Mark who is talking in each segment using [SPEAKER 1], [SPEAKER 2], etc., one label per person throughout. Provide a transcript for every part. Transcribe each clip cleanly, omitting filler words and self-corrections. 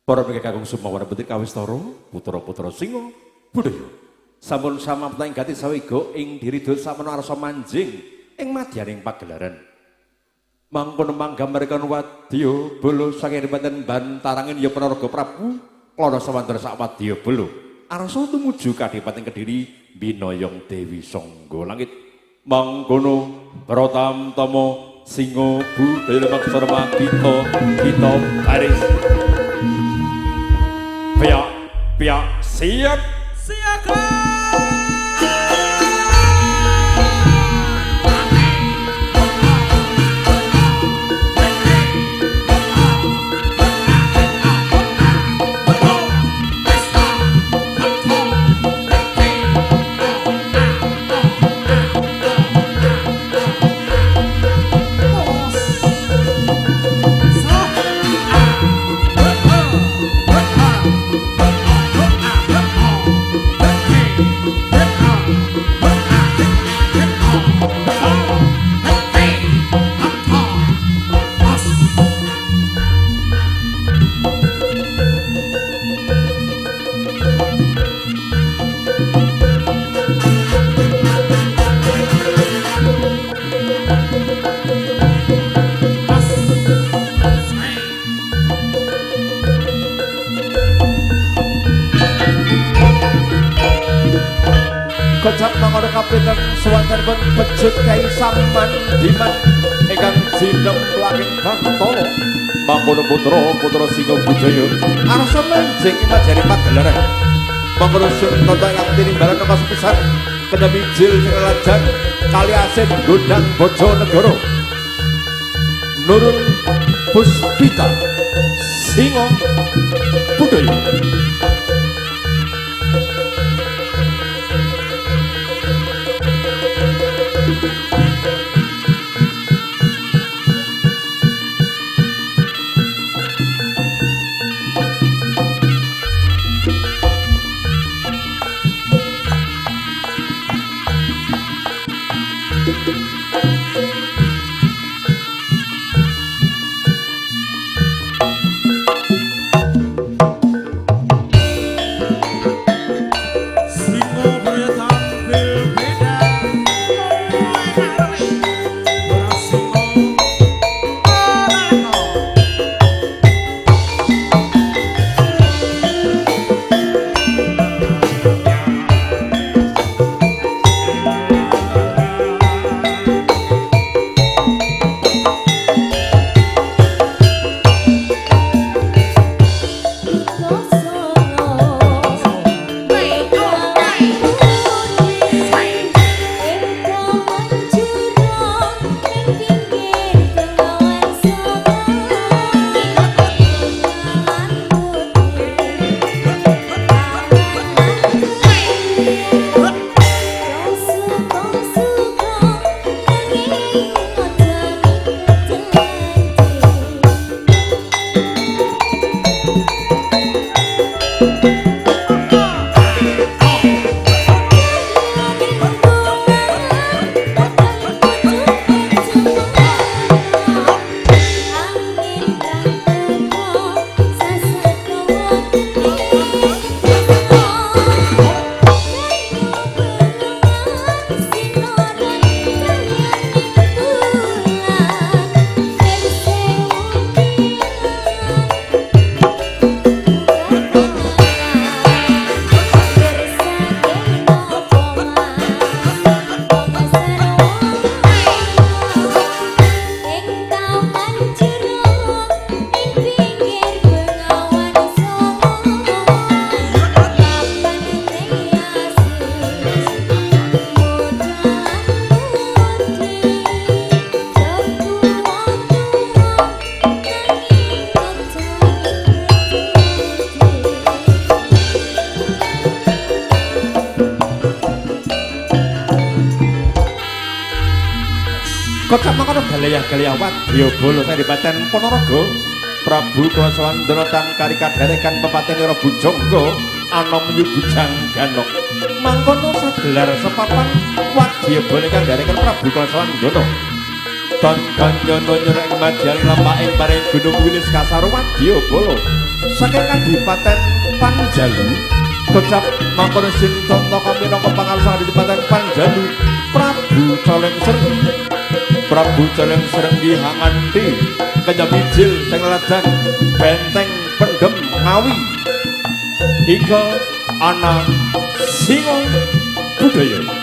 [SPEAKER 1] Para pikir kakung sumawana betik kawistara putra-putra singa budaya sampun samapta ing gati sawiga ing diridul samana arsa manjing ing madyaning pagelaran mangkono manggambarkan wadya bala saking ribaten bantarangin ya Panaraga Prabu Klana Sawandara sak wadya bala arsa tumuju Kadipaten Kediri binayong Dewi Sangga Langit mangkono pratamtama singa budaya maksara kita baris Pihak siap
[SPEAKER 2] siaga
[SPEAKER 1] kocap mangkono kapitan suwantenipun pejut Kyai Saman Diman ingkang jindhem langit Bantala mangkono putra singa budaya arsa manjing ing majari pagelaran mangkono sunata ingkang tinimbalan napa sepisan kedami jil sing lajang kali asin gondang Bojonegoro Nurul Puspita singa budaya kocap mangkono galayah wadya bala Kadipaten Panaraga Prabu Klana Sawandara tan karikaderekan Pepatenira Bujangga ana menyu bujang ganok mangkono sagelar sepapan wadya bala kang darekan Prabu Klana Sawandara Ton kanyono nyereng madyaning lampaking bareng Gunung Wilis Kasarwadya Bala saking Kadipaten Panjalu kocap mangkono Sintanta kaminangka pangarsa Kadipaten Panjalu Prabu Caleng Srenggi hanganti kenyamijil sing ladang benteng pendem Ngawi hingga anak Singo Budaya.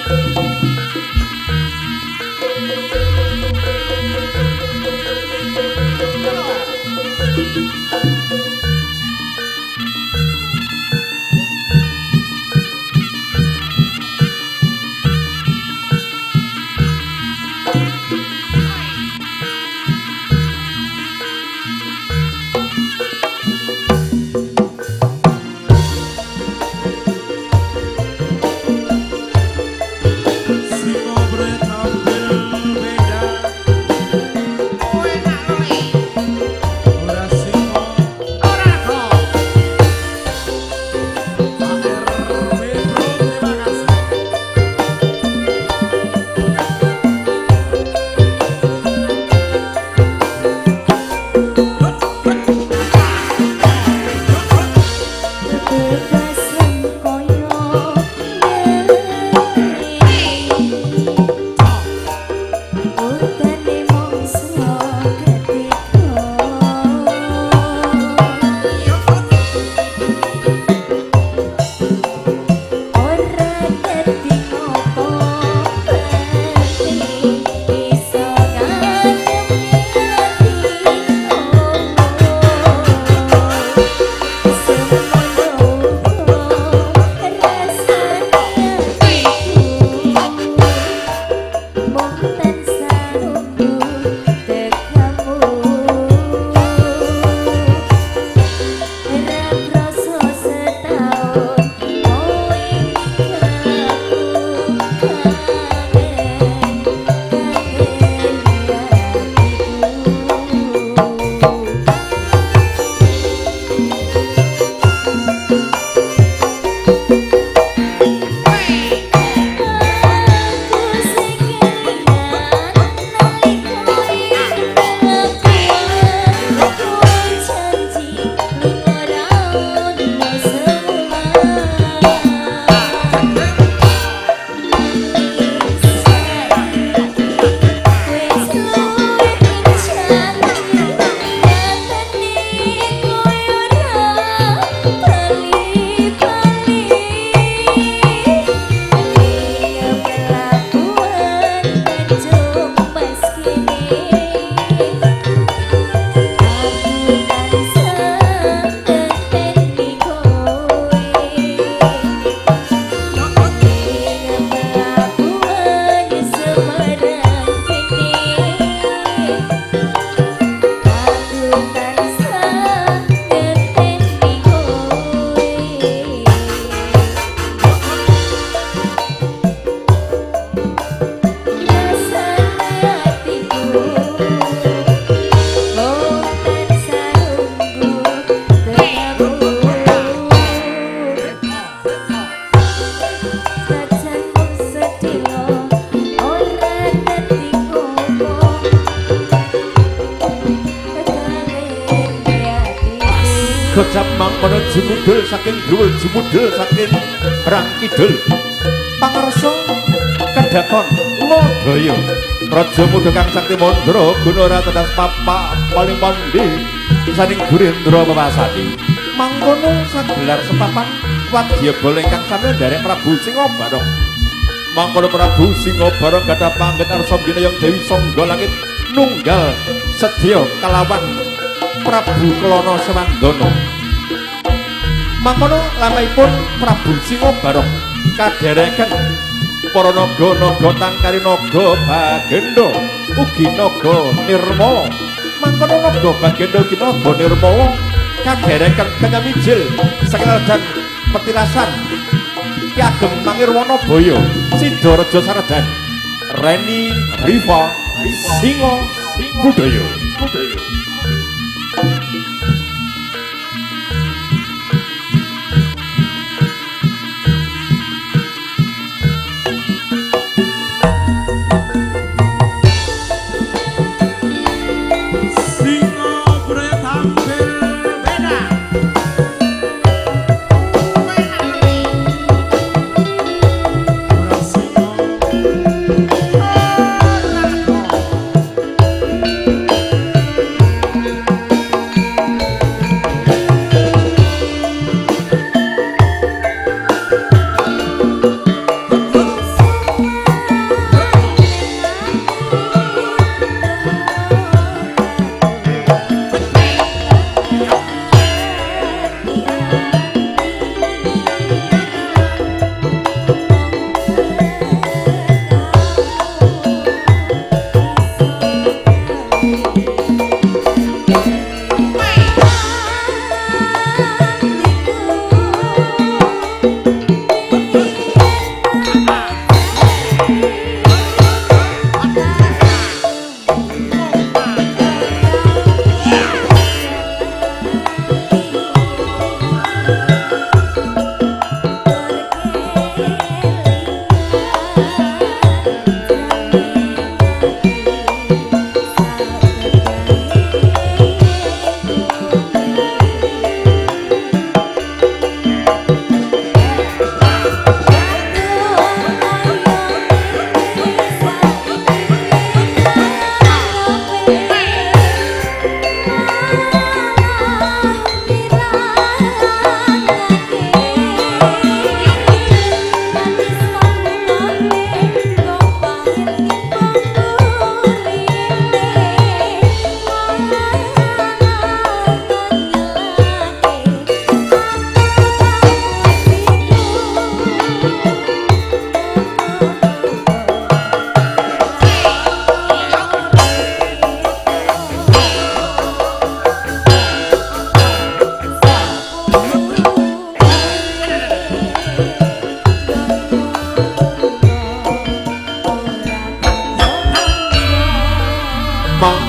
[SPEAKER 1] Gocap mangkono jumudul saking dhuwur jumudul saking Rangkidul pangarsa kedakon Lodaya Raja Muda kang sakti mandra guna ratedas papa paling pandi saning Gurindra Pepasati mangkono sagelar sepapan wadya bola ingkang sami nderek Prabu Singobarong mangkono Prabu Singobarong gadah pangget arsa binayang Dewi Sangga Langit nunggal sedya kalawan Prabu Kelana Sewandana mangkono lampahipun Prabu Singobarong kadhereken para naga-naga tangkari naga Bagenda ugi naga Nirmala mangkono naga Bagenda ugi naga Nirmala kadhereken kenyamijil sakeladang petilasan Ki Ageng Mangirwana Baya Sidaraja Saredan Reni Riva Singo Budaya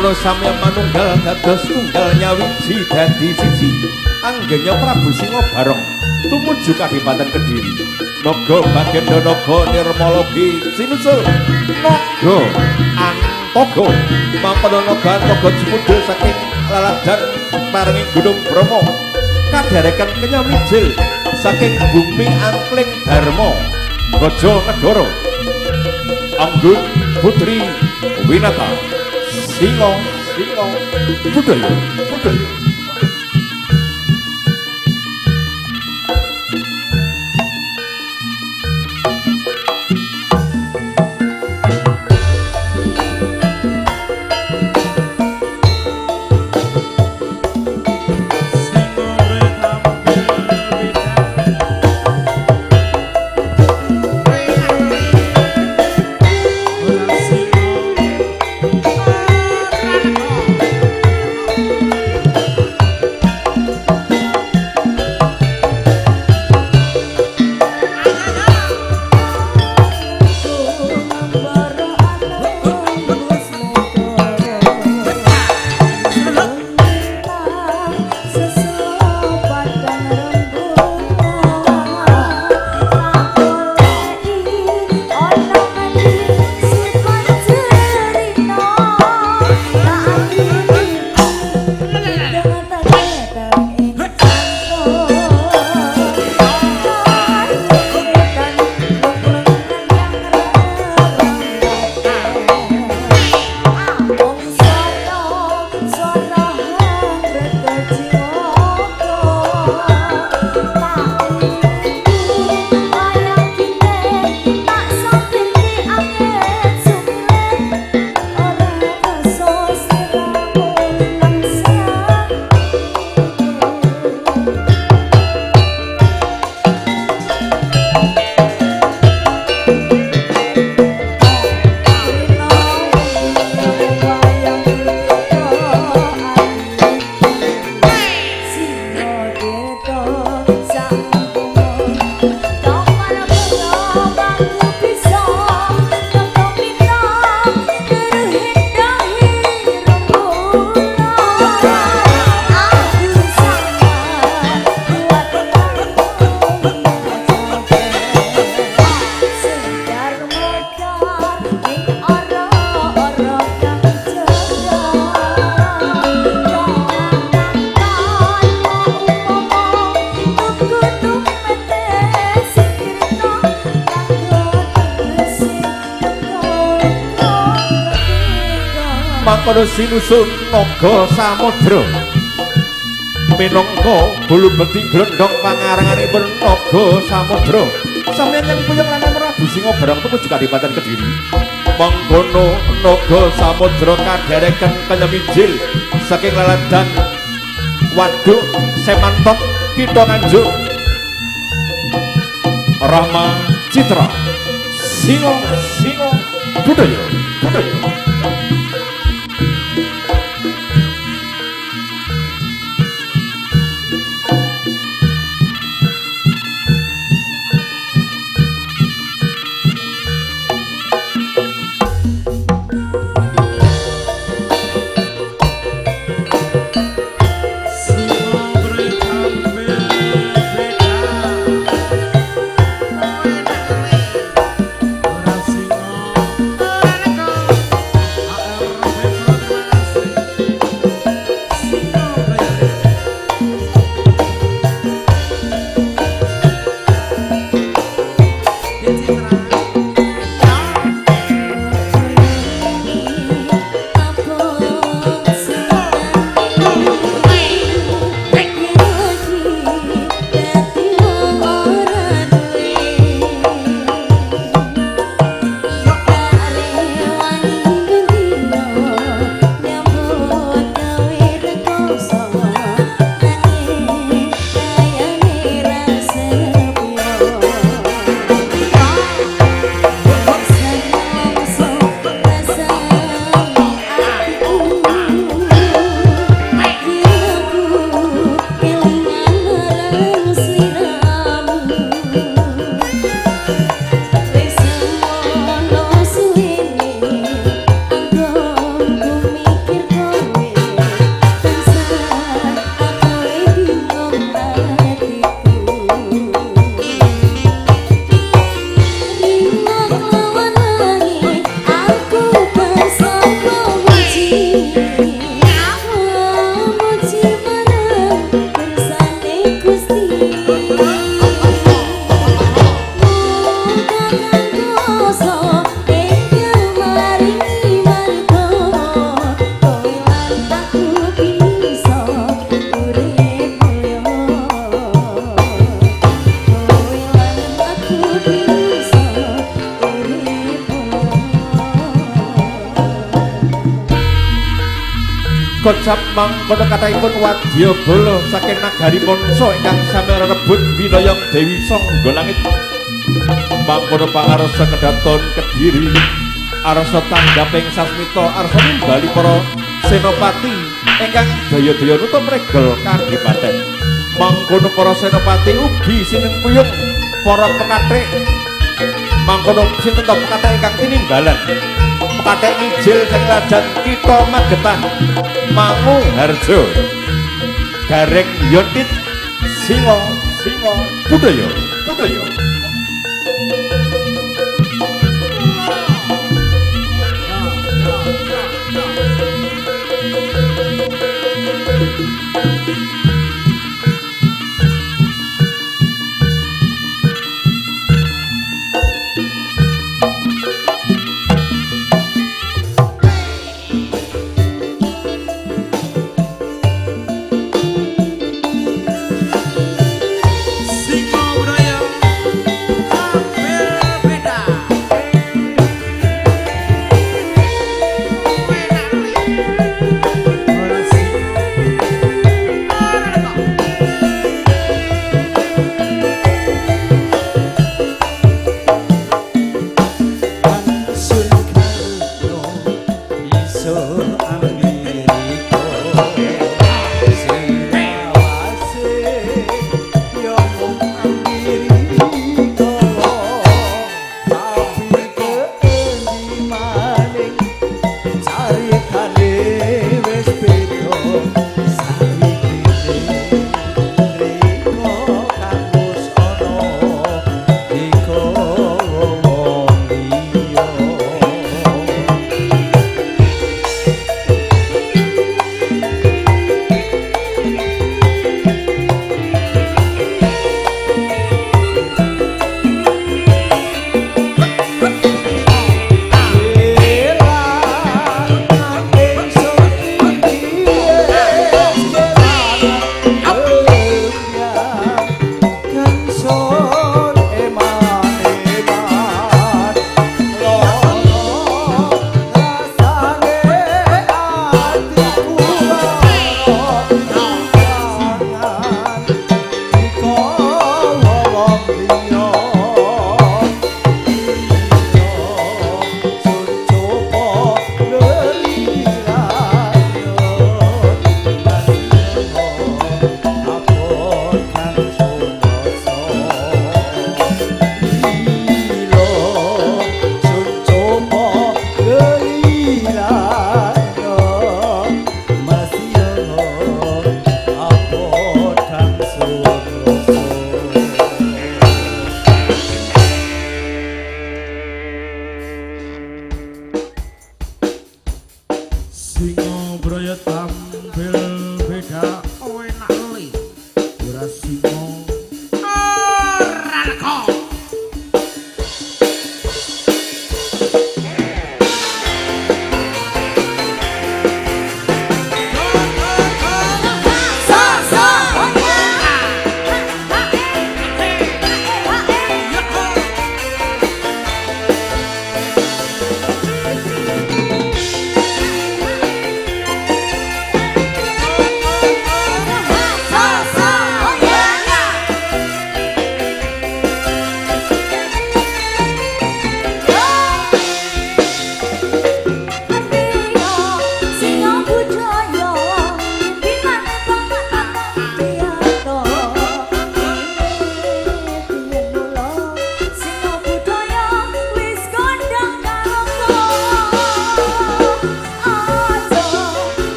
[SPEAKER 1] mangkono samya manunggal dados tunggal nyawiji dadi siji anggenya Prabu Singa bareng tumuju Kadipaten Kediri naga Bagenda naga Nirmala sinusul naga Antoga mangkono naga Antoga jumudhul saking laladan paring Gunung Bromo kadhereken kenyamijil saking bumi angkling dharma Bojonegoro anggun putri Winata Singa budaya mangkono sinusun naga samudra minangka bulu bekti glendhong pangaranganipun naga samudra sampeyan yang puyeng lan Prabu Singa bareng tumuju Kadipaten Kediri mangkono naga samudra kadhereken kenyemijil saking laladan waduk Semantot Kitha Nganjuk Rama Citra Singa budaya kocap mangkono kathahipun wadya bala saking nagari Monso ingkang sami rebut winayang Dewi Sangga Langit. Mangkono pangarsa kedaton Kediri, arsa tanggaping sasmita, arsa nimbali para senopati ingkang daya-daya nutup regel kadipaten. Mangkono para senopati ugi sinengkuyung para pekathik. Mangkono sinten to pekathik ingkang tinimbalan. Pekathik mijil sing lajeng kita Magetan, Mangu Harjo, Gareng Yontit, Singo Budaya.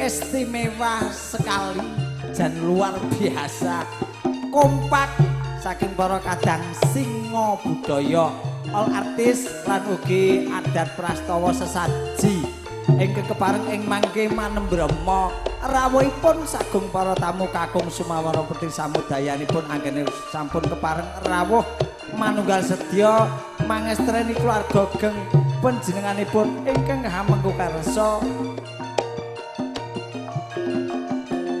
[SPEAKER 2] istimewa sekali dan luar biasa, kompak saking para kadang singo budaya all artis lan ugi adat prastawa sesaji ing kekepareng ing mangke manembrama rawuhipun sagung para tamu kakung sumawara peti samudayanipun anggene sampun kepareng rawuh manunggal sedya mangestreni keluarga geng panjenenganipun ingkang hamengku karsa.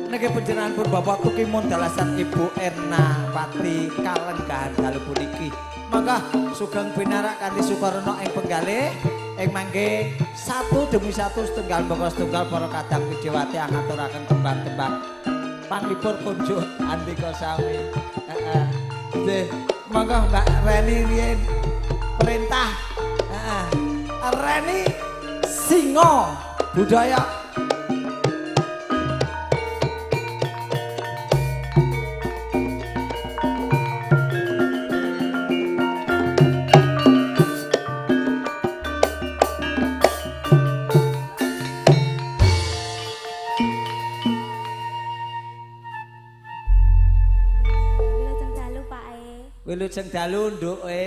[SPEAKER 2] Niki panjenenganipun Bapak Tukimun dalasan Ibu Erna Pati kalenggahan dalu puniki. Mangga sugeng pinarak kanthi sukarna ing penggalih ing mangke satu demi satu setunggal monggo setunggal para kadang widyawati ngaturaken tembang-tembang panglipur kunjuk andika sami. Heeh. Monggo Mbak Reni riyen perintah. Heeh. Reni Singo Budaya. Wilujeng dalu nduke.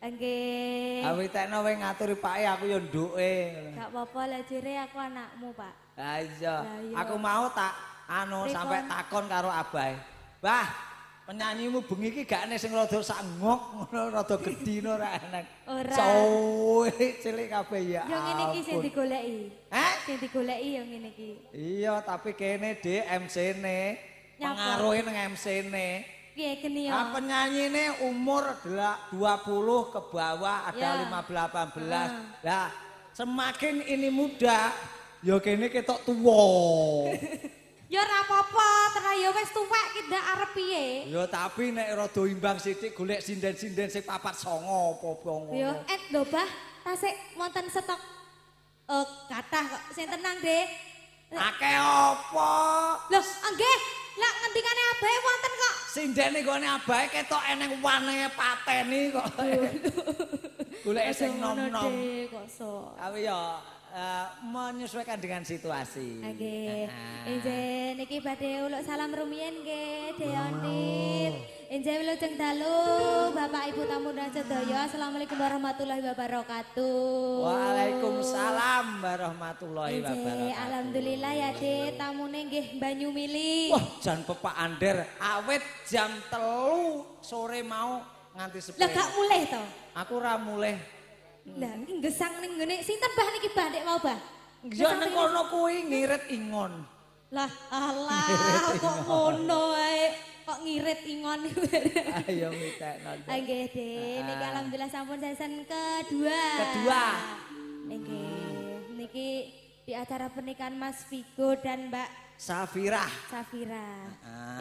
[SPEAKER 3] Nggih.
[SPEAKER 2] Awitekno kowe ngaturi pake aku ya nduke.
[SPEAKER 3] Gak apa-apa lah jere aku anakmu, Pak.
[SPEAKER 2] Ha iya.
[SPEAKER 3] iya.
[SPEAKER 2] Aku mau tak sampai takon karo abahe. Mbah, penyanyimu bengi iki gak ene sing rada sangok ngono rada gedhi no ora enak.
[SPEAKER 3] Ora.
[SPEAKER 2] Cuwih cilik kabeh ya.
[SPEAKER 3] Yo ngene iki sing digoleki.
[SPEAKER 2] Hah?
[SPEAKER 3] Sing digoleki yo ngene iki.
[SPEAKER 2] Iya, tapi kene Dik MC-ne.
[SPEAKER 3] Nyapa?
[SPEAKER 2] Pengaruhe nang MC-ne.
[SPEAKER 3] Piye geni yo?
[SPEAKER 2] Ah, penyanyine umur 20 ke bawah, ada
[SPEAKER 3] Ya.
[SPEAKER 2] 15 18. Lah, semakin ini muda, ya kene ketok tuwa.
[SPEAKER 3] Yo ora apa-apa, terus yo wis tuwek ki ndak arep piye?
[SPEAKER 2] Ya tapi nek rada imbang sithik golek sinden-sinden sing 4-9 apa ngono.
[SPEAKER 3] Yo lho, Bah, tasik wonten stok kathah kok. Sing tenang, Dik.
[SPEAKER 2] Akeh apa?
[SPEAKER 3] Loh, nggih. Lah ngendikane abahe wonten kok.
[SPEAKER 2] Sindene gone abahe ketok eneng wanenge pateni kok. Golek sing nom-nom.
[SPEAKER 3] Dik, kok sok.
[SPEAKER 2] Tapi ya menyesuaikan dengan situasi.
[SPEAKER 3] Nggih. Injen niki badhe uluk salam rumiyin nggih, Deonit. Injen wilujeng dalu Bapak Ibu tamu dan sedaya. Assalamualaikum warahmatullahi wabarakatuh.
[SPEAKER 2] Waalaikumsalam warahmatullahi wabarakatuh.
[SPEAKER 3] Alhamdulillah ya, Dik, tamune nggih banyu mili.
[SPEAKER 2] Wah, jan pepak Ander awet jam 3 sore mau nganti sepuluh.
[SPEAKER 3] Lah gak mulih to?
[SPEAKER 2] Aku ora mulih.
[SPEAKER 3] Lah gesang ning ngene sinten Bah niki Bah Dik mau Bah?
[SPEAKER 2] Ya ning kono kuwi ngirit ingon.
[SPEAKER 3] Lah alah kok ngono ae. Kok ngirit ingon.
[SPEAKER 2] Ayo mitekno.
[SPEAKER 3] Nggih, Dik. Niki alhamdulillah sampun season kedua. Nggih. Niki di acara pernikahan Mas Vigo dan Mbak
[SPEAKER 2] Safira.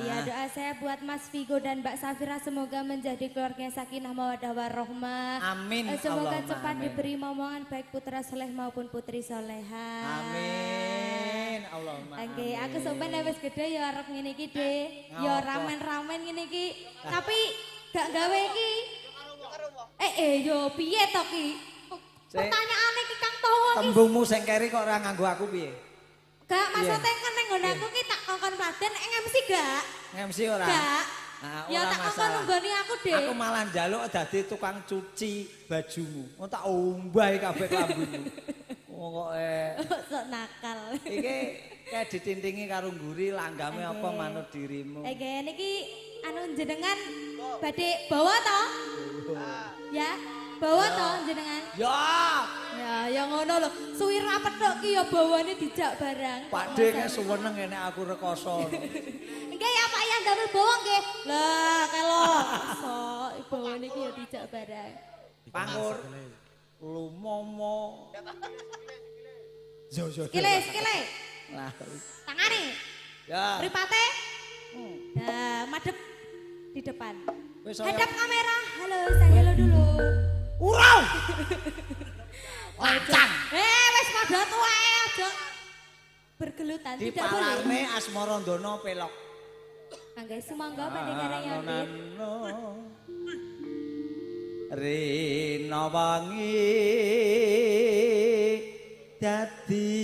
[SPEAKER 3] Ya, doa saya buat Mas Vigo dan Mbak Safira semoga menjadi keluarga yang sakinah mawaddah warahmah.
[SPEAKER 2] Amin.
[SPEAKER 3] Semoga
[SPEAKER 2] Allahumma
[SPEAKER 3] cepat
[SPEAKER 2] amin.
[SPEAKER 3] diberi momongan baik putra soleh maupun putri soleha.
[SPEAKER 2] Amin. Allahumma.
[SPEAKER 3] Oke, aku sampeyan wis gede ya arep ngene iki, Dik. Ya ramen-ramen ngene iki. Tapi gak gawe iki. Yo piye to ki? Pertanyaane iki Kang Towo iki.
[SPEAKER 2] Tembungmu sing keri kok ora nganggo aku piye?
[SPEAKER 3] Gak maksudnya kan ning nggon aku ki tak kongkon paden MC gak?
[SPEAKER 2] MC ora?
[SPEAKER 3] Gak.
[SPEAKER 2] Nah,
[SPEAKER 3] Ya
[SPEAKER 2] ora
[SPEAKER 3] tak kongkon
[SPEAKER 2] masalah.
[SPEAKER 3] nunggoni aku, Dik.
[SPEAKER 2] Aku malah njaluk dadi tukang cuci bajumu. Mau tak ombahi kabeh klambumu. Kok
[SPEAKER 3] Sok nakal.
[SPEAKER 2] iki kayak ditintingi karo ngguri langgame apa manut dirimu.
[SPEAKER 3] Oke, niki anu jenengan badhe bawa to? Ya, bawa to jenengan.
[SPEAKER 2] Ya,
[SPEAKER 3] Ya ngono lho. Suwi rapet tok ki ya bawane dijak barang.
[SPEAKER 2] Pak De kayak seweneng enek aku rekoso.
[SPEAKER 3] Nggih ya Pak ya ndamel bawa nggih. Lah kelo. Sok bawane ki ya dijak barang.
[SPEAKER 2] Pangur. Lumomo. Yo.
[SPEAKER 3] Sikile.
[SPEAKER 2] Lah.
[SPEAKER 3] Tangane.
[SPEAKER 2] Ya.
[SPEAKER 3] Mripate. Nah, madep di depan.
[SPEAKER 2] Wis
[SPEAKER 3] Hadap kamera. Halo, saya halo dulu.
[SPEAKER 2] Urau. Pacang.
[SPEAKER 3] Wis padha tuwae aja bergelutan
[SPEAKER 2] Di
[SPEAKER 3] tidak boleh.
[SPEAKER 2] palarne Asmarandono pelok.
[SPEAKER 3] Angga sumangga panjenengan ya.
[SPEAKER 2] Rina wangi dadi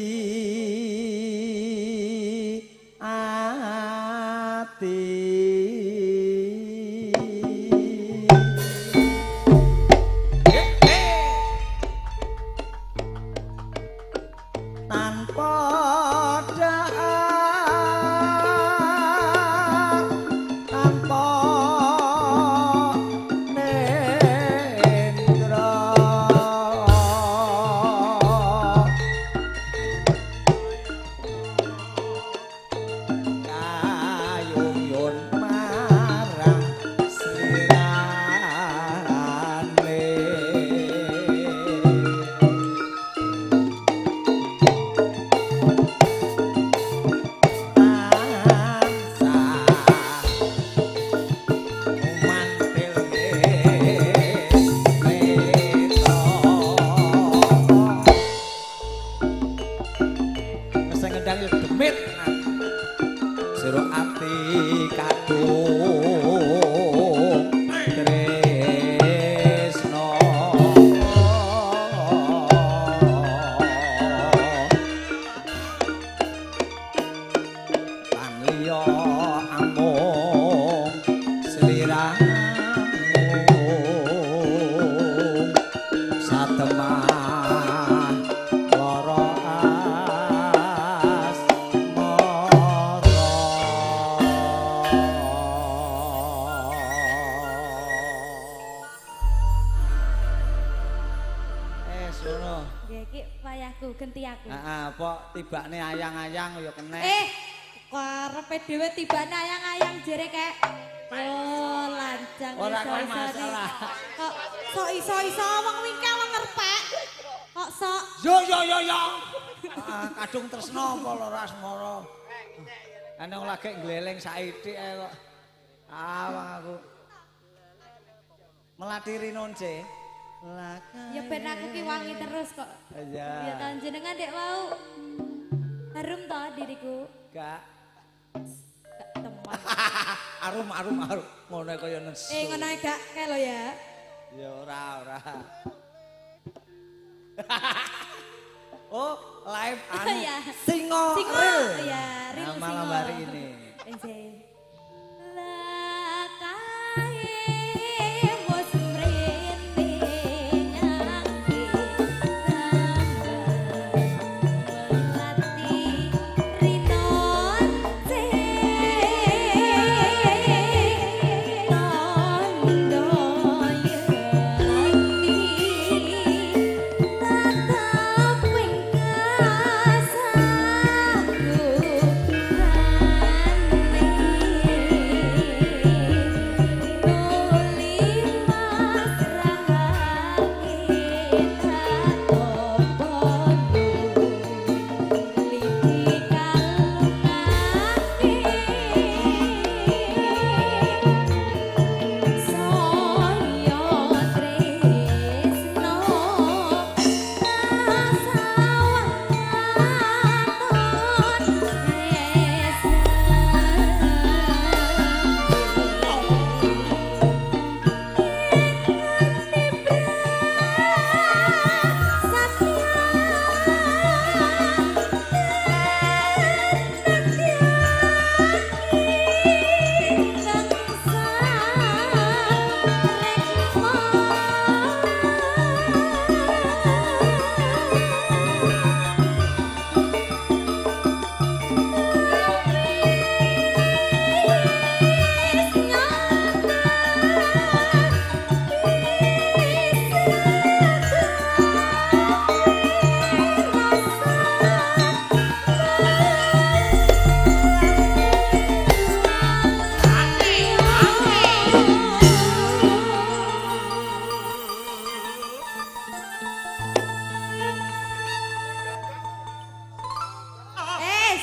[SPEAKER 2] ati tanpa tanpa nendra ngono.
[SPEAKER 3] Nggih iki wayahku genti aku.
[SPEAKER 2] Heeh, apa tibane ayang-ayang ya kena.
[SPEAKER 3] Karepe dhewe tibane ayang-ayang jere kek. Oh, lancang
[SPEAKER 2] Ora
[SPEAKER 3] iso
[SPEAKER 2] kok
[SPEAKER 3] iso
[SPEAKER 2] masalah.
[SPEAKER 3] Kok sok iso-iso wong wingkel wong ngerpek. Kok sok
[SPEAKER 2] Yo. Kadung tresno apa lho Rasmara. Ana wong lagi gleleng saithik ae kok. Wong aku. Melatiri nonce.
[SPEAKER 3] ya ben aku ki wangi terus kok.
[SPEAKER 2] Ya.
[SPEAKER 3] Ya tahun jenengan dek mau. Harum toh diriku.
[SPEAKER 2] Gak.
[SPEAKER 3] Gak teman.
[SPEAKER 2] Arum. Ngono kaya nesu.
[SPEAKER 3] Ngono ae gak kelo ya.
[SPEAKER 2] Ya ora. Oh, live anu.
[SPEAKER 3] Ya.
[SPEAKER 2] Singo.
[SPEAKER 3] Ya, real
[SPEAKER 2] Nah,
[SPEAKER 3] singo.
[SPEAKER 2] malam hari ini.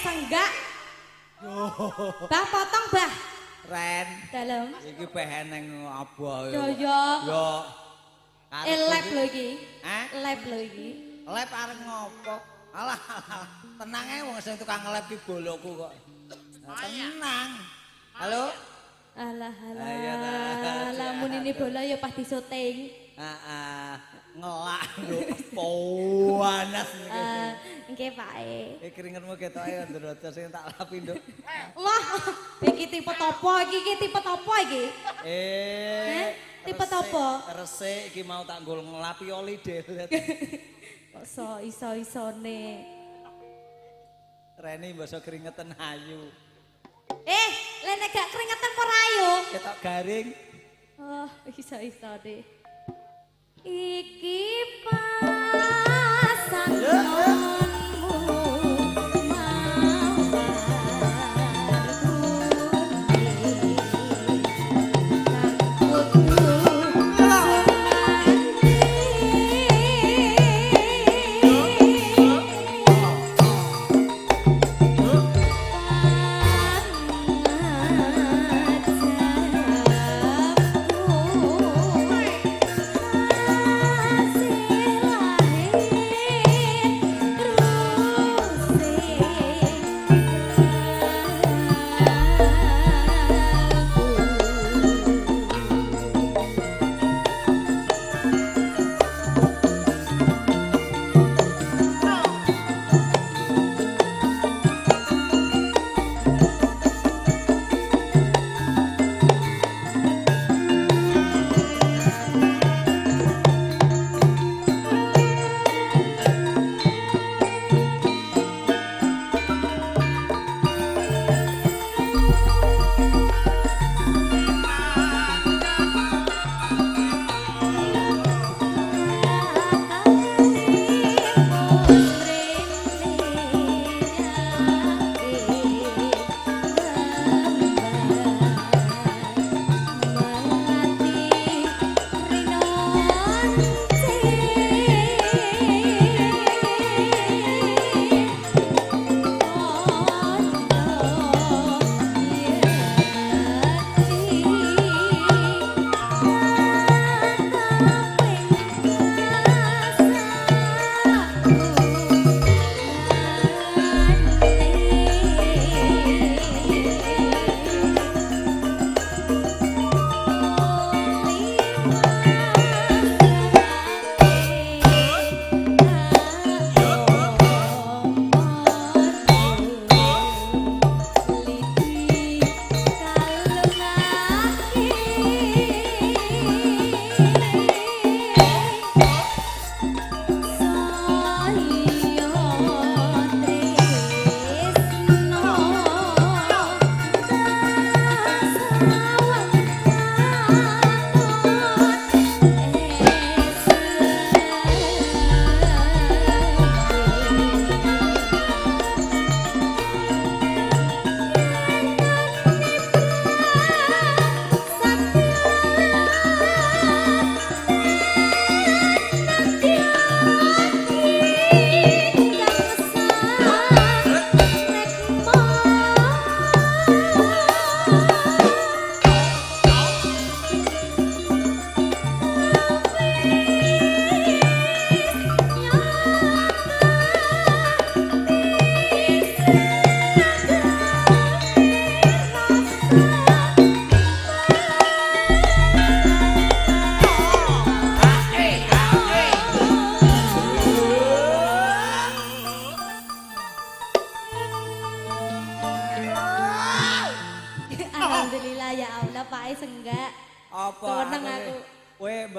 [SPEAKER 3] Senggak. Bah potong bah.
[SPEAKER 2] Ren.
[SPEAKER 3] Dalem.
[SPEAKER 2] Iki pehen nang apa
[SPEAKER 3] Yo.
[SPEAKER 2] Yo.
[SPEAKER 3] Lab lho iki.
[SPEAKER 2] Lab
[SPEAKER 3] lho iki.
[SPEAKER 2] Lab arep ngopo? Alah. Tenang ae wong sing tukang lab ki boloku kok. Tenang. Halo.
[SPEAKER 3] Alah.
[SPEAKER 2] Ayo,
[SPEAKER 3] Lamun ini bola ya pas di syuting.
[SPEAKER 2] Ngelak lho. Panas
[SPEAKER 3] Nggih, Pak.
[SPEAKER 2] Keringetmu ketoke ndrodo sing tak lapi, Nduk.
[SPEAKER 3] Wah, iki tipe topo iki tipe topo iki? Tipe topo?
[SPEAKER 2] Resik iki mau tak nggol ngelapi oli delet.
[SPEAKER 3] Kok iso-isone.
[SPEAKER 2] Reni mbasa keringetan ayu.
[SPEAKER 3] Lek nek gak keringetan ora ayu.
[SPEAKER 2] Ketok garing.
[SPEAKER 3] Oh, iso-isone. Iki pasangan Silahir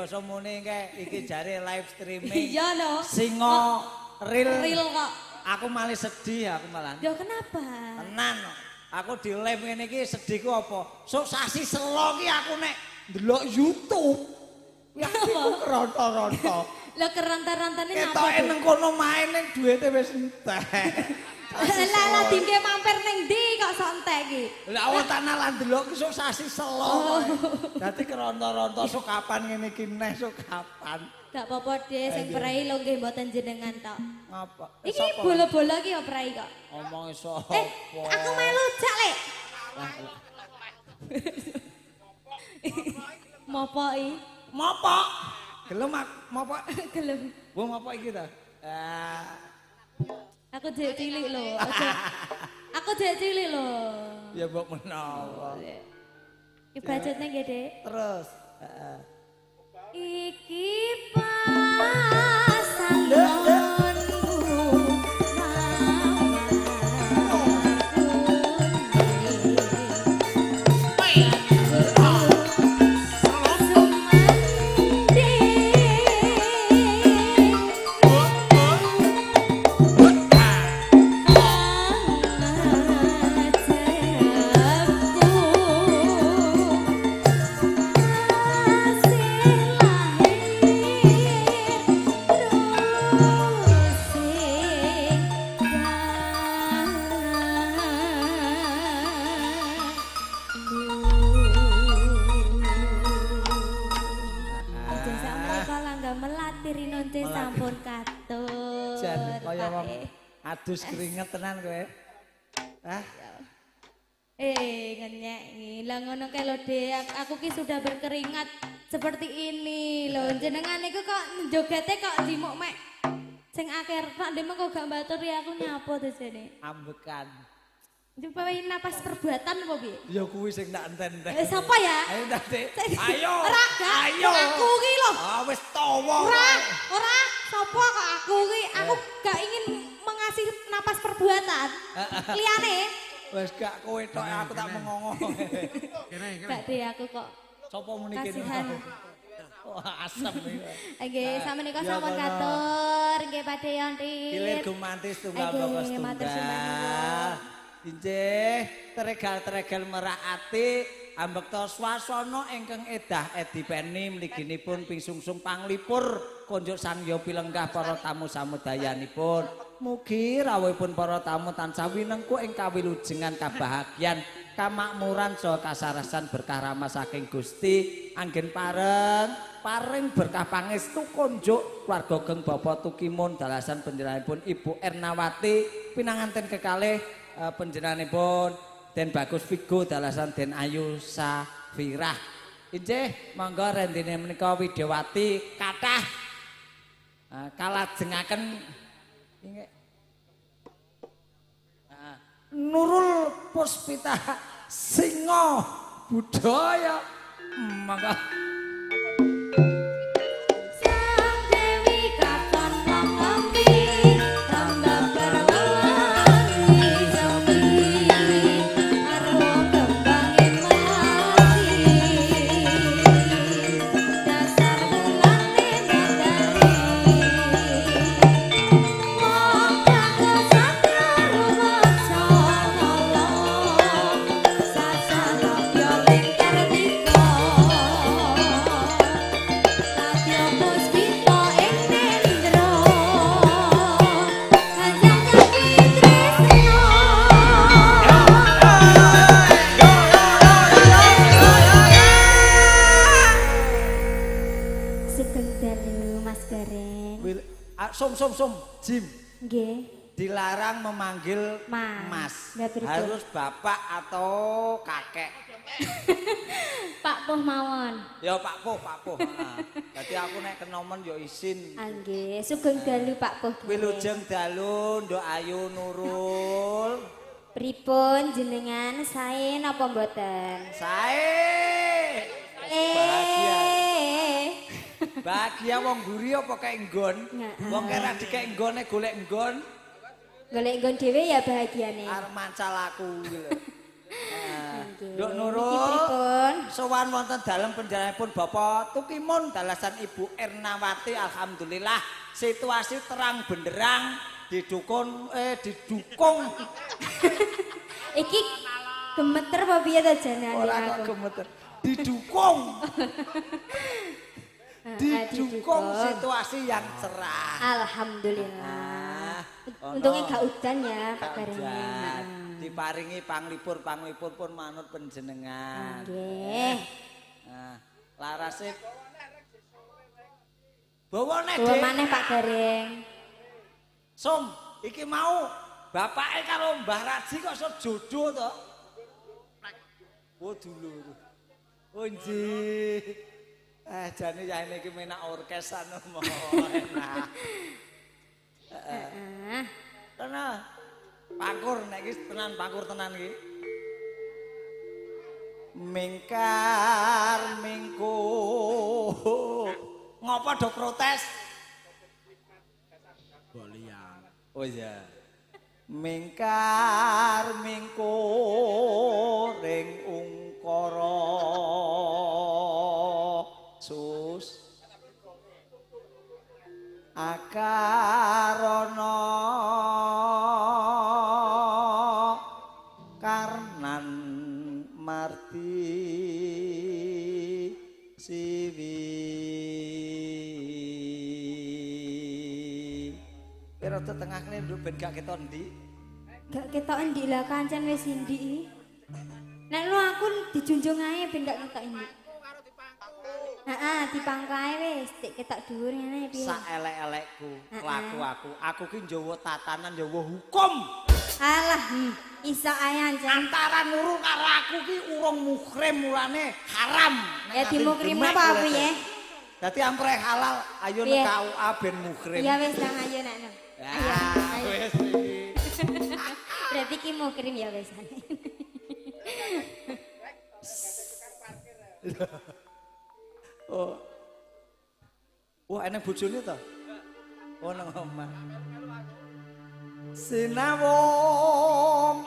[SPEAKER 2] basa muni kae iki jare live streaming.
[SPEAKER 3] Iya lho.
[SPEAKER 2] Singo
[SPEAKER 3] Real kok.
[SPEAKER 2] Aku malah sedih aku malah.
[SPEAKER 3] Yo kenapa?
[SPEAKER 2] Tenan. Aku di live ngene iki sedihku apa? Sok sasi selo ki aku nek ndelok YouTube. Ya aku keronto-ronto.
[SPEAKER 3] Lah keronto-rontone napa?
[SPEAKER 2] Ketoke nang kono main ning duwite wis entek.
[SPEAKER 3] Lah dingke mampir ning ndi kok sok entek iki?
[SPEAKER 2] Lah awak tanah lan delok sok sasi selo. Dadi keronto-ronto sok kapan ngene iki neh sok kapan.
[SPEAKER 3] Gak apa-apa deh, sing prai lho nggih mboten jenengan tok.
[SPEAKER 2] Ngapa?
[SPEAKER 3] Iki bola-bola iki ya prai kok.
[SPEAKER 2] Omong sapa?
[SPEAKER 3] Aku melu jak, Lek. Mopo iki?
[SPEAKER 2] Mopo? Gelem mopo?
[SPEAKER 3] Gelem.
[SPEAKER 2] Wong mopo iki ta?
[SPEAKER 3] Aku jek cilik lho. Aku jek cilik lho.
[SPEAKER 2] Ya mbok menawa.
[SPEAKER 3] Iki budgetnya nggih, Dek.
[SPEAKER 2] Terus,
[SPEAKER 3] Iki pasanganku sampun katur.
[SPEAKER 2] jan kaya wong adus keringet tenan kowe.
[SPEAKER 3] Ngenyek iki. Lah ngono kae lho, Dek. Aku ki sudah berkeringat seperti ini lho. Jenengan niku kok njogete kok jimuk mek sing akeh tok ndek kok gak mbaturi aku nyapo dene.
[SPEAKER 2] Ambekan.
[SPEAKER 3] Jupane napas perbuatan apa piye?
[SPEAKER 2] Ya kuwi sing tak enten-enten.
[SPEAKER 3] Sapa ya?
[SPEAKER 2] Ayo Dik. Ayo.
[SPEAKER 3] Ayo. Aku ki lho.
[SPEAKER 2] Wis tawa.
[SPEAKER 3] Ora. Sapa kok aku ki? Aku gak ingin mengasih napas perbuatan. Liyane
[SPEAKER 2] wis gak kowe tok aku tak mengongo.
[SPEAKER 3] Gak deh aku kok.
[SPEAKER 2] Sapa muni kene?
[SPEAKER 3] Kasihan.
[SPEAKER 2] Wah, asem iki.
[SPEAKER 3] Nggih, samenika sampun katur nggih padeyon Rit.
[SPEAKER 2] Kilir gumantis tunggal bapak tunggal. Injih, tregal-tregal merah ati ambekta swasana ingkang edah edipeni mliginipun pingsungsung panglipur konjuk sangya pilenggah para tamu samudayanipun. Mugi rawuhipun para tamu tansah winengku ing kawilujengan kabahagiaan, kamakmuran saha kasarasan berkah rahmat saking Gusti anggen paring berkah pangestu konjuk keluarga geng Bapak Tukimun dalasan panjenenganipun Ibu Ernawati pinanganten kekalih panjenenganipun Den Bagus Vigo dalasan Den Ayu Safirah. Injih monggo rendine menika Widyawati kathah kalajengaken inggih Nurul Puspita Singo Budaya monggo Som Jim.
[SPEAKER 3] Nggih.
[SPEAKER 2] Dilarang memanggil Mas. Harus bapak atau kakek.
[SPEAKER 3] Pak Puh mawon.
[SPEAKER 2] Ya Pak Puh. Dadi aku nek kenomen ya isin.
[SPEAKER 3] Nggih, sugeng dalu Pak Puh.
[SPEAKER 2] Wilujeng dalu Nduk Ayu Nurul.
[SPEAKER 3] Pripun jenengan sae napa mboten?
[SPEAKER 2] Sae. Bahagia. Bahagia wong mburi apa kae nggon? Wong kira dikek nggone golek nggon. Golek nggon dhewe ya bahagiane. Arep mancal aku iki lho. Nduk
[SPEAKER 3] Niki
[SPEAKER 2] nurut.
[SPEAKER 3] pripun?
[SPEAKER 2] Sowan wonten dalem penjaraipun Bapak Tukimun dalasan Ibu Ernawati alhamdulillah situasi terang benderang didukung.
[SPEAKER 3] Iki gemeter apa piye to jenenge
[SPEAKER 2] Ora kok
[SPEAKER 3] aku?
[SPEAKER 2] gemeter. Didukung. Didukung situasi yang cerah.
[SPEAKER 3] Alhamdulillah.
[SPEAKER 2] Ono.
[SPEAKER 3] Untungnya gak udan ya Pak
[SPEAKER 2] Gak
[SPEAKER 3] Garing.
[SPEAKER 2] udan. Diparingi panglipur pun manut panjenengan.
[SPEAKER 3] Nggih.
[SPEAKER 2] Nah, larase bawa nek
[SPEAKER 3] Bawa maneh Pak Garing.
[SPEAKER 2] Som, iki mau bapake karo Mbah Raji kok iso jodoh to? Oh dulur. Oh nggih. Jane yaene iki menak orkesan mau enak. Tenan. Pangkur nek iki tenan pangkur tenan iki. Mingkar mingku. Ngopo do protes? Boliang. Oh iya. Mingkar mingku ring ungkara. Sus. Akarana karnan marti siwi kira tengah kene nduk ben gak ketok ndi
[SPEAKER 3] Gak ketok endi lah kancen wis ndi. Nek lu aku dijunjung ae ben gak ketok endi. Heeh, dipangkae wis dik ketok dhuwur ngene piye.
[SPEAKER 2] sak elek-elekku kelaku aku ki njowo tatanan njowo hukum
[SPEAKER 3] Alah, iso ae ancen.
[SPEAKER 2] antara nuru karo aku ki urung muhrim mulane haram
[SPEAKER 3] Ya dimukrim apa piye?
[SPEAKER 2] dadi ampre halal ayo nek KUA ben muhrim
[SPEAKER 3] Iya wis Kang ayo nek. Ayo.
[SPEAKER 2] wis iki
[SPEAKER 3] Berarti ki mukrim ya wis.
[SPEAKER 2] Oh. Wah, enek bojone to? Oh, nang omah. Sinawung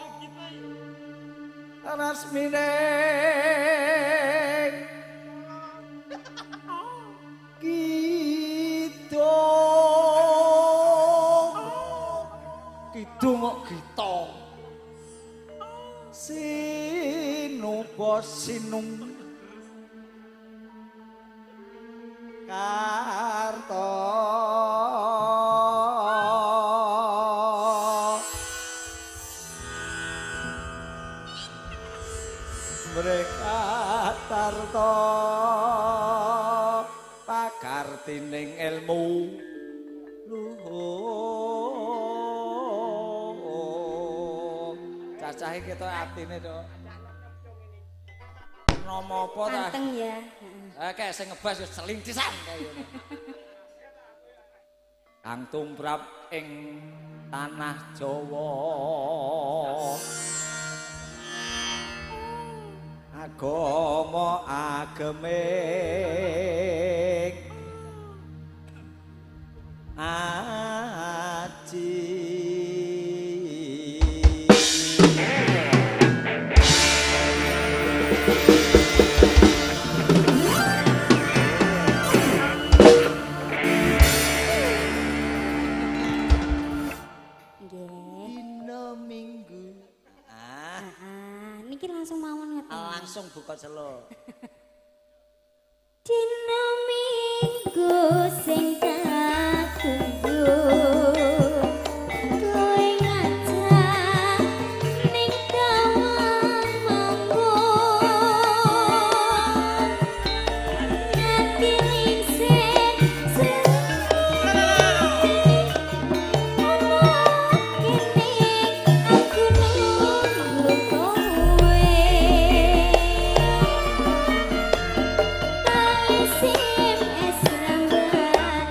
[SPEAKER 2] rasmine kidung kok gitong sinupa sinung Karto mereka tarto pakartining ilmu luhur cacahe ketok atine to nomo apa ta
[SPEAKER 3] Anteng ya.
[SPEAKER 2] kayak sing ngebas wis selintisan kaya ngono. Kang tumrap ing tanah Jawa. Agama ageming aji.
[SPEAKER 3] Niki langsung mawon ngeten.
[SPEAKER 2] Langsung buka selo.
[SPEAKER 3] Dina Minggu sing tak tunggu. Kowe ngajak ning taman manggon. Ati ningsih Sim es rambut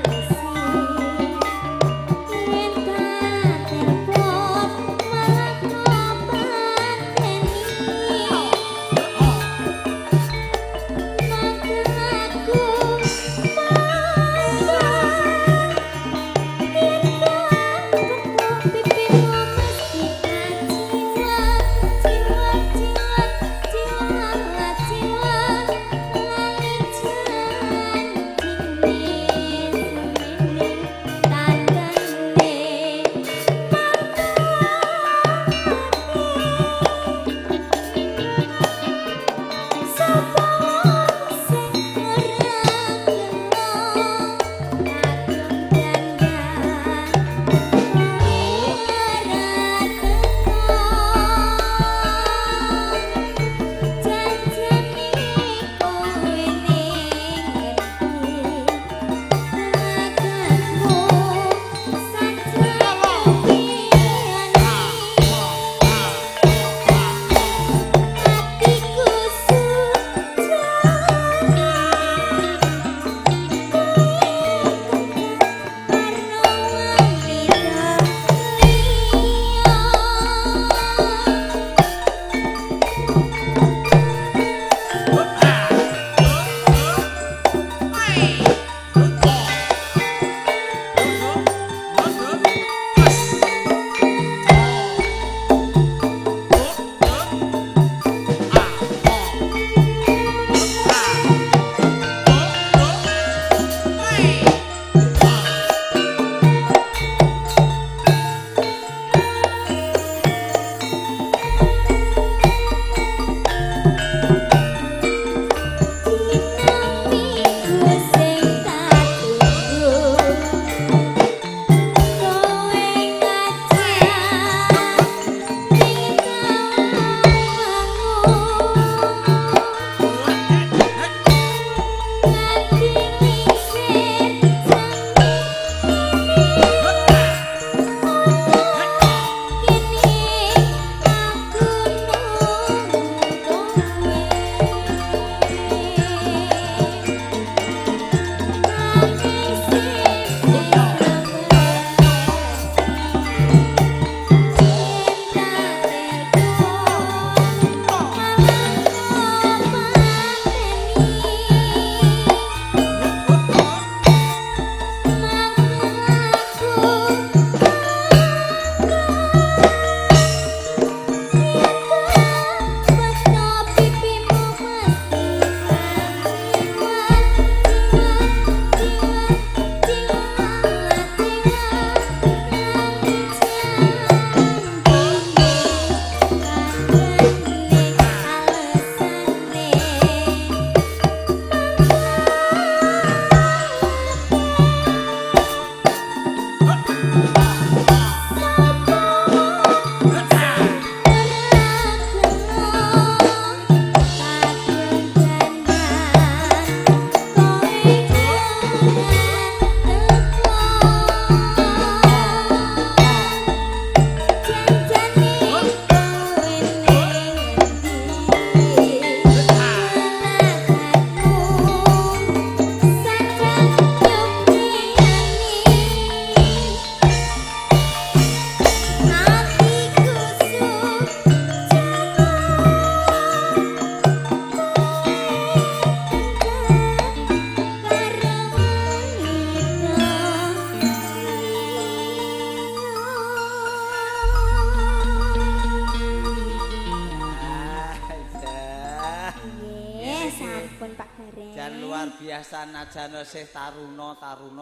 [SPEAKER 2] biasa najan isih taruna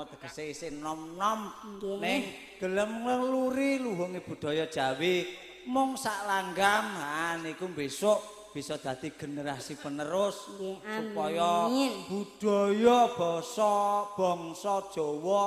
[SPEAKER 2] tegese isih nom-nom
[SPEAKER 3] Nggih.
[SPEAKER 2] ning gelem ngluri luhunge budaya Jawi mung sak langgam niku besok bisa dadi generasi penerus
[SPEAKER 3] Nggih,
[SPEAKER 2] supaya
[SPEAKER 3] amin.
[SPEAKER 2] budaya bangsa Jawa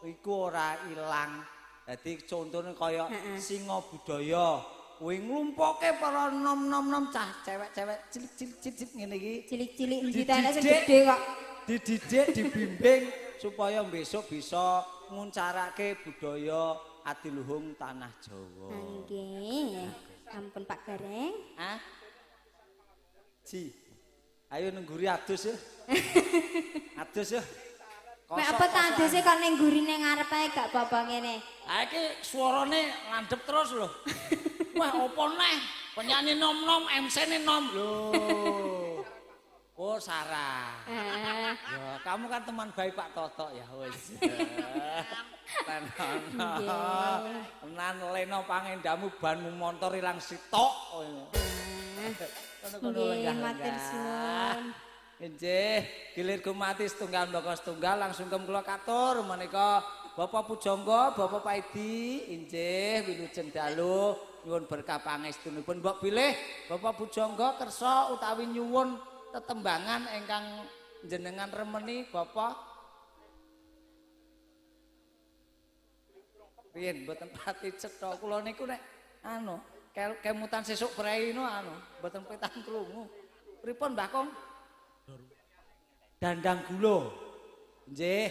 [SPEAKER 2] iku ora ilang. Dadi contone kaya singa budaya kuwi nglumpuke para nom-nom cah cewek-cewek cilik-cilik ngene iki.
[SPEAKER 3] Cilik-cilik endi ta sing gedhe kok.
[SPEAKER 2] Dididik, dibimbing supaya besok bisa nguncarake budaya adiluhung tanah Jawa.
[SPEAKER 3] Nggih. Ampun Pak Gareng.
[SPEAKER 2] Hah? Ji. Ayo nengguri adus ya. Adus ya.
[SPEAKER 3] Mek apa ta aduse kok ning gurine ngarep ae gak apa-apa ngene.
[SPEAKER 2] Ah iki suarane landhep terus lho. Wah, opo neh? Penyanyi nom-nom, MC-ne nom. Loh. Oh, Sarah. Ya, kamu kan teman baik Pak Toto ya wis. Tenan Leno pangendamu banmu montor ilang sitok.
[SPEAKER 3] Nggih, matur suwun.
[SPEAKER 2] Nggih, gilir kumati setunggal ndaka setunggal langsung kula katur menika Bapak Pujangga, Bapak Paidi, inggih wilujeng dalu nyuwun berkah pangestunipun. Mbok pilih Bapak Pujangga kersa utawi nyuwun tetembangan ingkang jenengan remeni Bapak. Riyen mboten pati cetha kula niku nek kemutan sesuk prei mboten petang krungu. Pripun Mbah Kong? Dandang gula. Nggih.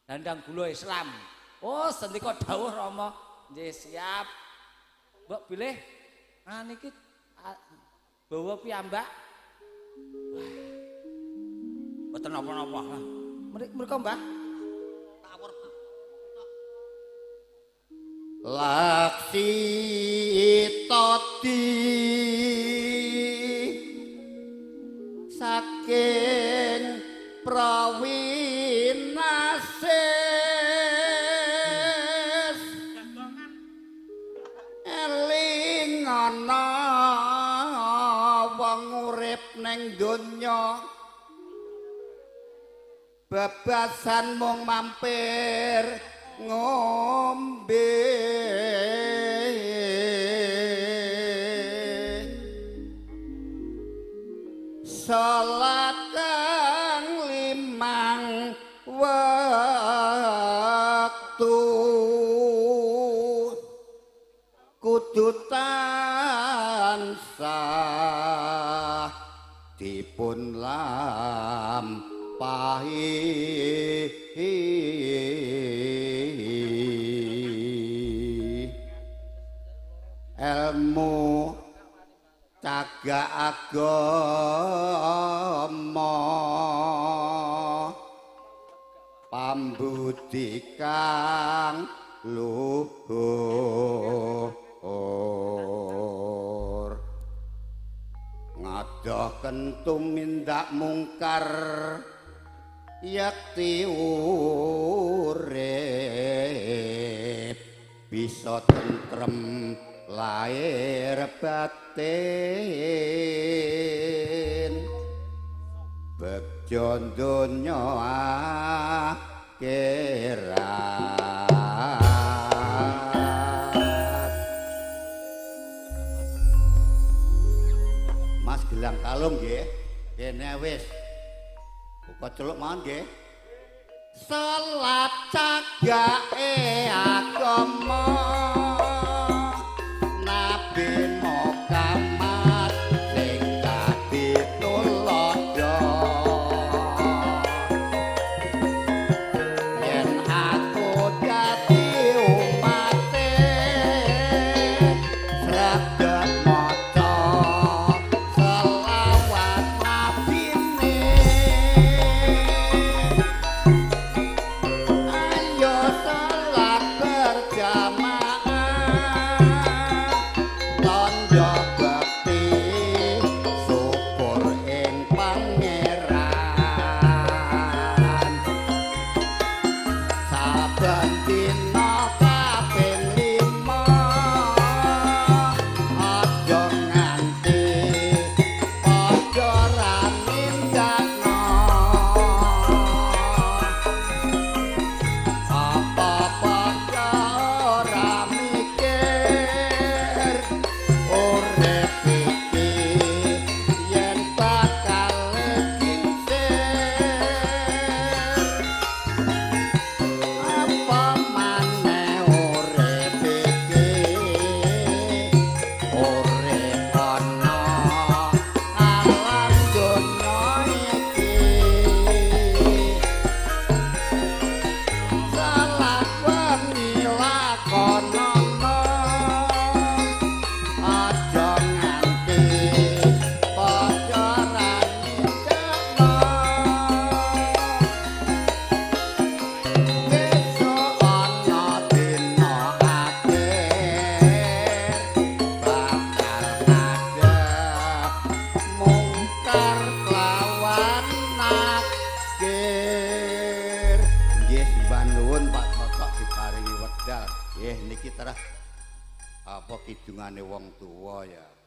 [SPEAKER 2] Dandang gula Islam. Oh, sendika dawuh Rama. Nggih, siap. Mbok bilih niki bawa piyambak. Mboten napa-napa. Mriko Mbah.
[SPEAKER 4] Laksi toti saking prawinasis eling ana wong urip ning donya bebasan mung mampir ngombe salat kang limang wektu kudu tansah dipun lampahi ilmu cagak agama pambudi kang luhur ngadohken tumindak mungkar yakti urip bisa tentrem lahir batin bagja donya akhirat. Mas gelang kalung nggih kene wis buka celuk mawon nggih. Salat cagake agama Nabi Muhammad sing dadi tulodo yen aku dadi umate sregep maca selawat nabine ayo salat berjamaah Nuwun Pak Toto diparingi wekdal. Nggih niki terah apa kidungane wong tuwa ya.